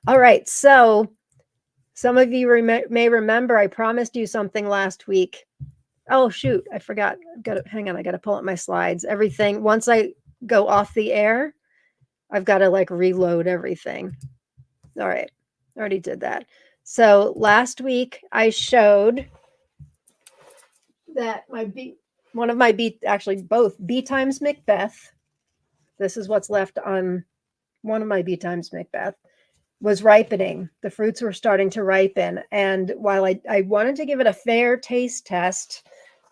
All right, so some of you may remember I promised you something last week. Oh, shoot, I forgot. Hang on, I got to pull up my slides. Everything, once I go off the air, I've got to like reload everything. All right, already did that. So last week I showed that both BETIMES MACBETH, this is what's left on one of my BETIMES MACBETH, was ripening. The fruits were starting to ripen. And while I wanted to give it a fair taste test,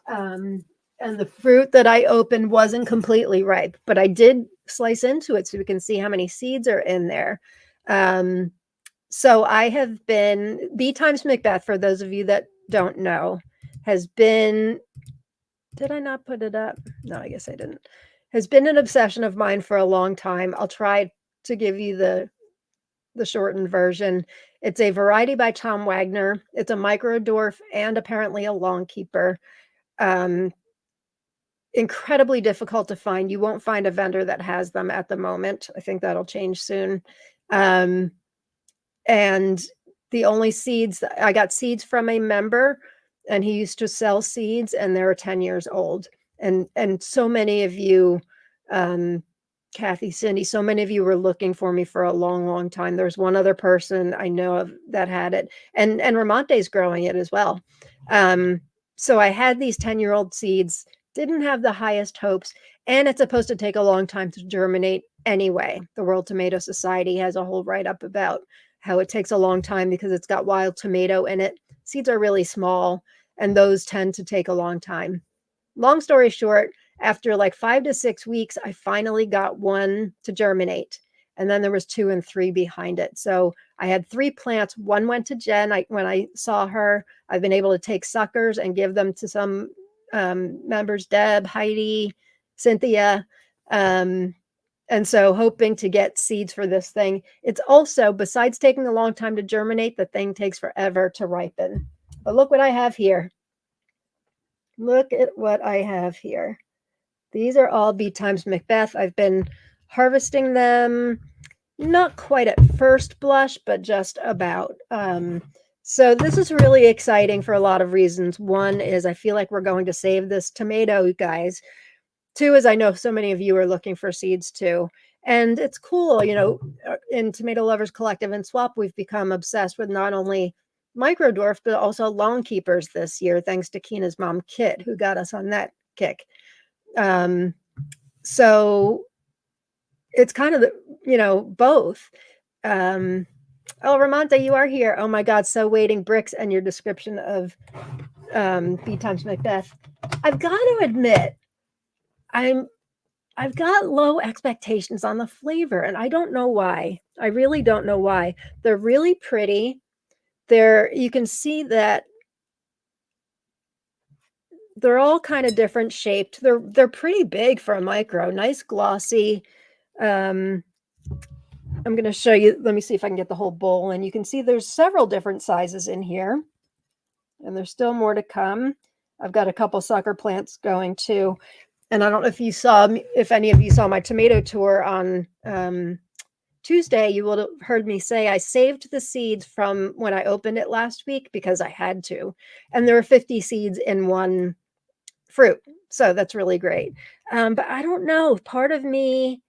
and the fruit that I opened wasn't completely ripe, but I did slice into it so we can see how many seeds are in there. So I have been, BETIMES MACBETH, for those of you that don't know, has been, did I not put it up? No, I guess I didn't. Has been an obsession of mine for a long time. I'll try to give you the shortened version. It's a variety by Tom Wagner. It's a micro dwarf and apparently a long keeper. Incredibly difficult to find. You won't find a vendor that has them at the moment. I think that'll change soon. And the only seeds, I got seeds from a member, and he used to sell seeds, and they're 10 years old. And so many of you, Kathy, Cindy, so many of you were looking for me for a long, long time. There's one other person I know of that had it, and Ramonte's growing it as well. So I had these 10-year-old seeds, didn't have the highest hopes, and it's supposed to take a long time to germinate anyway. The World Tomato Society has a whole write-up about how it takes a long time because it's got wild tomato in it. Seeds are really small, and those tend to take a long time. Long story short, after like 5 to 6 weeks, I finally got one to germinate. And then there was 2 and 3 behind it. So I had 3 plants. One went to Jen. When I saw her, I've been able to take suckers and give them to some members, Deb, Heidi, Cynthia. And so hoping to get seeds for this thing. It's also, besides taking a long time to germinate, the thing takes forever to ripen. But look what I have here. Look at what I have here. These are all BETIMES MACBETH. I've been harvesting them, not quite at first blush, but just about. So this is really exciting for a lot of reasons. One is I feel like we're going to save this tomato, guys. 2 is I know so many of you are looking for seeds too. And it's cool, you know, in Tomato Lovers Collective and Swap, we've become obsessed with not only micro dwarf, but also long keepers this year, thanks to Keena's mom, Kit, who got us on that kick. So it's kind of, you know, both. Oh, Ramonte, you are here. Oh my God, so waiting bricks and your description of BETIMES MACBETH. I've got to admit, I've got low expectations on the flavor, and I don't know why. I really don't know why. They're really pretty. You can see that they're all kind of different shaped. They're pretty big for a micro, nice glossy. I'm going to show you. Let me see if I can get the whole bowl, and you can see there's several different sizes in here, and there's still more to come. I've got a couple sucker plants going too. And I don't know if any of you saw my tomato tour on Tuesday, you will have heard me say I saved the seeds from when I opened it last week because I had to. And there were 50 seeds in one fruit. So that's really great. But I don't know. Part of me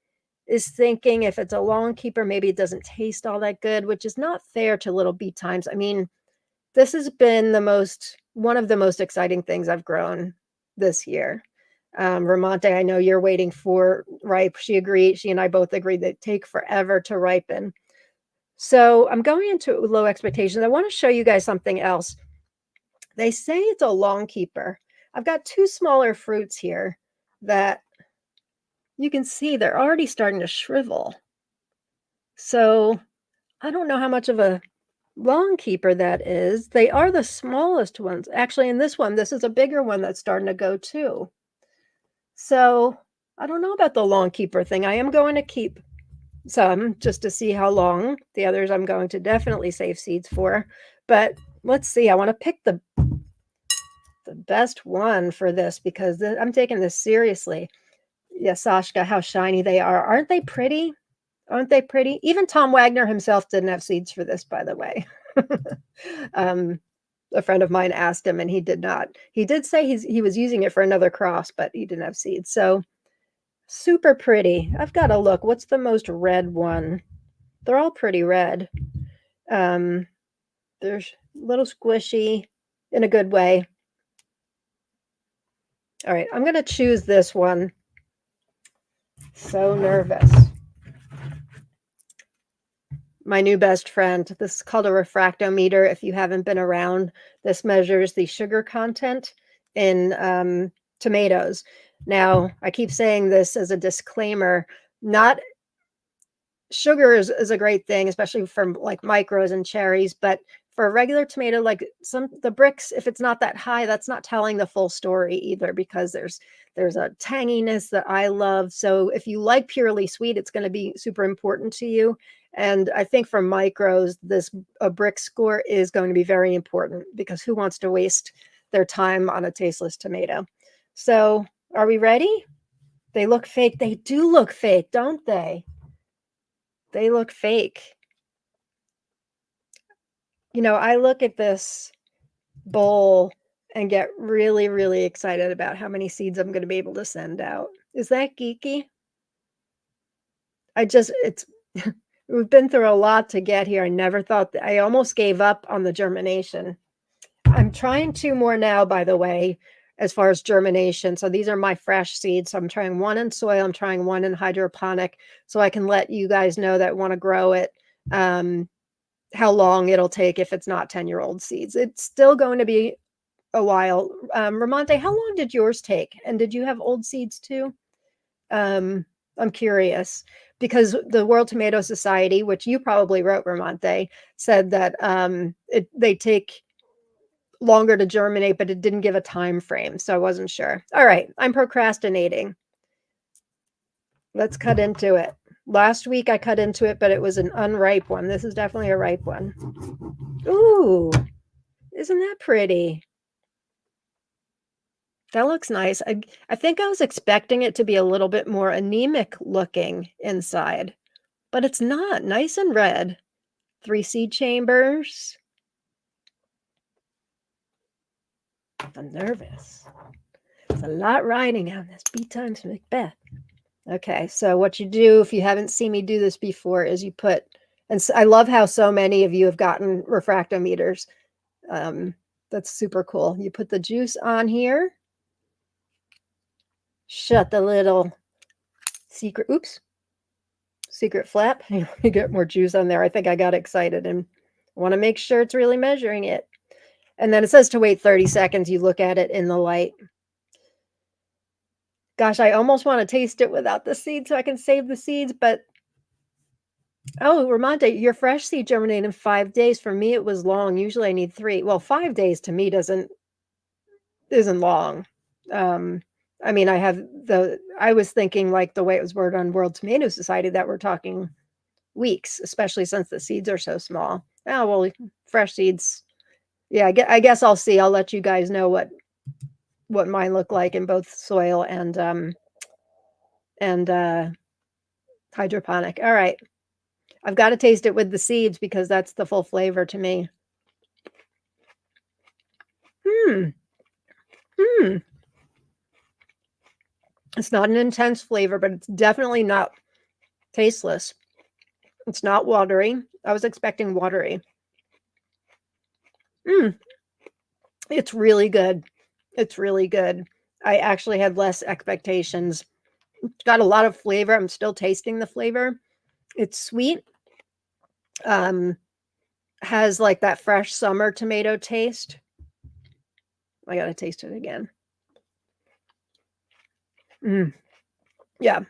is thinking if it's a long keeper, maybe it doesn't taste all that good, which is not fair to little BETIMES. I mean, this has been one of the most exciting things I've grown this year. Ramonte, I know you're waiting for ripe. She and I both agreed that take forever to ripen. So I'm going into low expectations. I want to show you guys something else. They say it's a long keeper. I've got 2 smaller fruits here that you can see they're already starting to shrivel. So I don't know how much of a long keeper that is. They are the smallest ones. Actually, in this one, this is a bigger one that's starting to go too. So I don't know about the long keeper thing. I am going to keep some just to see how long. The others I'm going to definitely save seeds for. But let's see. I want to pick the best one for this because I'm taking this seriously. Yeah, Sashka, how shiny they are. Aren't they pretty? Aren't they pretty? Even Tom Wagner himself didn't have seeds for this, by the way. A friend of mine asked him, and he did not. He did say he was using it for another cross, but he didn't have seeds. So super pretty. I've got to look. What's the most red one? They're all pretty red. They're a little squishy in a good way. All right, I'm going to choose this one. So nervous. My new best friend. This is called a refractometer. If you haven't been around, this measures the sugar content in tomatoes. Now, I keep saying this as a disclaimer, not sugar is a great thing, especially for like micros and cherries, but for a regular tomato, like the Brix, if it's not that high, that's not telling the full story either, because there's a tanginess that I love. So if you like purely sweet, it's going to be super important to you. And I think for micros, a Brix score is going to be very important, because who wants to waste their time on a tasteless tomato? So are we ready? They look fake. They do look fake, don't they? They look fake. You know, I look at this bowl and get really, really excited about how many seeds I'm going to be able to send out. Is that geeky? We've been through a lot to get here. I never thought I almost gave up on the germination. I'm trying 2 more now, by the way, as far as germination. So these are my fresh seeds. So I'm trying 1 in soil. I'm trying 1 in hydroponic, so I can let you guys know that want to grow it, how long it'll take if it's not 10-year-old seeds. It's still going to be a while. Ramonte, how long did yours take? And did you have old seeds too? I'm curious, because the World Tomato Society, which you probably wrote, Ramonte, said that they take longer to germinate, but it didn't give a time frame, so I wasn't sure. All right, I'm procrastinating. Let's cut into it. Last week I cut into it, but it was an unripe one. This is definitely a ripe one. Ooh, isn't that pretty? That looks nice. I think I was expecting it to be a little bit more anemic looking inside, but it's not. Nice and red. 3 seed chambers. I'm nervous. There's a lot riding on this BETIMES MACBETH. Okay, so what you do, if you haven't seen me do this before, is you put, and I love how so many of you have gotten refractometers. That's super cool. You put the juice on here. Shut the little secret flap. You get more juice on there. I think I got excited and want to make sure it's really measuring it. And then it says to wait 30 seconds. You look at it in the light. Gosh, I almost want to taste it without the seeds so I can save the seeds, but oh, Ramonte, your fresh seed germinated in 5 days. For me, it was long. Usually I need 3. Well, 5 days to me isn't long. I mean, I was thinking like the way it was worded on World Tomato Society that we're talking weeks, especially since the seeds are so small. Oh, well, fresh seeds. Yeah, I guess I'll see. I'll let you guys know what mine look like in both soil and hydroponic. All right. I've got to taste it with the seeds because that's the full flavor to me. It's not an intense flavor, but it's definitely not tasteless. It's not watery. I was expecting watery. It's really good. It's really good. I actually had less expectations. It's got a lot of flavor. I'm still tasting the flavor. It's sweet. Has like that fresh summer tomato taste. I gotta taste it again. Yeah.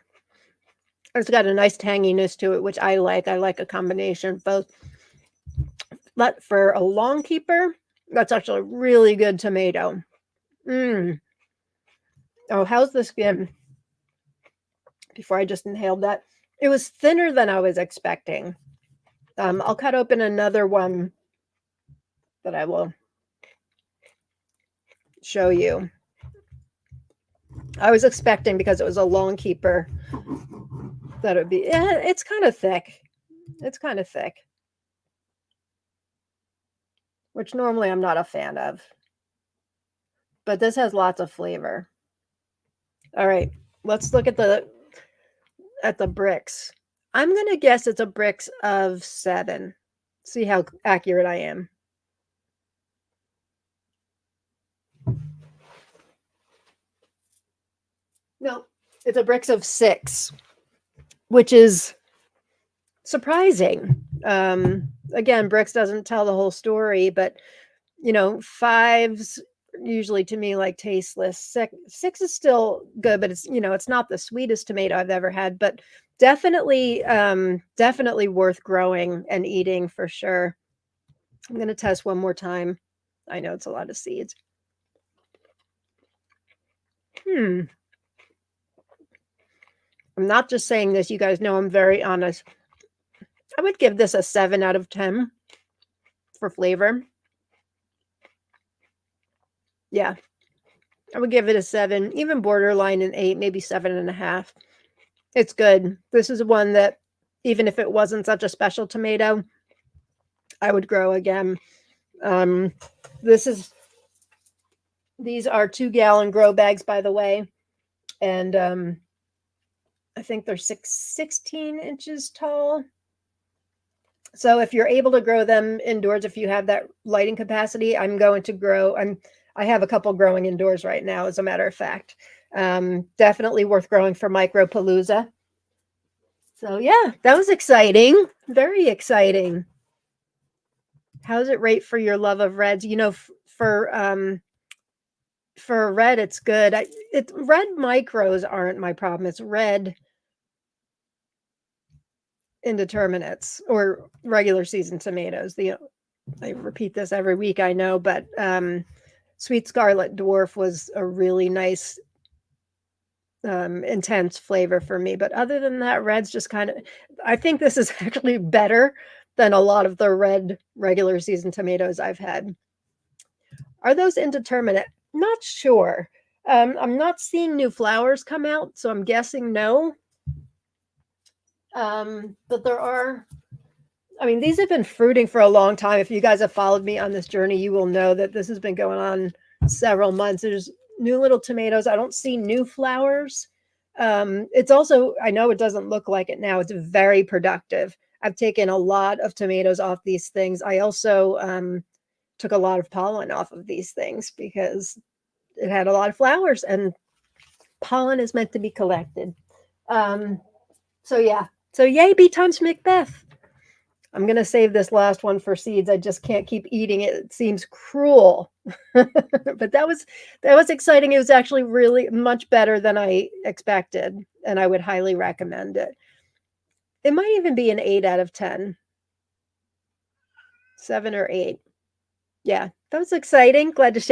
It's got a nice tanginess to it, which I like. I like a combination of both. But for a long keeper, that's actually a really good tomato. Oh, how's the skin? Before I just inhaled that. It was thinner than I was expecting. I'll cut open another one that I will show you. I was expecting, because it was a long keeper, that would be, it's kind of thick. It's kind of thick, which normally I'm not a fan of. But this has lots of flavor. All right, let's look at the Brix. I'm gonna guess it's a Brix of 7. See how accurate I am. No, it's a Brix of 6, which is surprising. Again, Brix doesn't tell the whole story, but you know, 5s usually to me like tasteless. 6 is still good, but it's, you know, it's not the sweetest tomato I've ever had, but definitely definitely worth growing and eating for sure. I'm going to test one more time. I know it's a lot of seeds. I'm not just saying this, you guys know I'm very honest. I would give this a 7 out of 10 for flavor. Yeah, I would give it a 7, even borderline an 8, maybe 7.5. It's good. This is one that, even if it wasn't such a special tomato, I would grow again. These are 2-gallon grow bags, by the way, and I think they're 16 inches tall. So if you're able to grow them indoors, if you have that lighting capacity, I'm going to grow. I have a couple growing indoors right now, as a matter of fact. Definitely worth growing for Micropalooza. So yeah, that was exciting. Very exciting. How's it rate for your love of reds? You know, for red, it's good. Red micros aren't my problem. It's red indeterminates or regular season tomatoes. I repeat this every week, I know, but Sweet Scarlet Dwarf was a really nice intense flavor for me. But other than that, red's just kind of, I think this is actually better than a lot of the red regular season tomatoes I've had. Are those indeterminate? Not sure. I'm not seeing new flowers come out, so I'm guessing no. But there are, I mean, these have been fruiting for a long time. If you guys have followed me on this journey, you will know that this has been going on several months. There's new little tomatoes. I don't see new flowers. It's also, I know it doesn't look like it now. It's very productive. I've taken a lot of tomatoes off these things. I also took a lot of pollen off of these things because it had a lot of flowers, and pollen is meant to be collected. So yeah. So yay, BETIMES MACBETH. I'm going to save this last one for seeds. I just can't keep eating it. It seems cruel. But that was exciting. It was actually really much better than I expected, and I would highly recommend it. It might even be an 8 out of 10. 7 or 8. Yeah, that was exciting. Glad to share.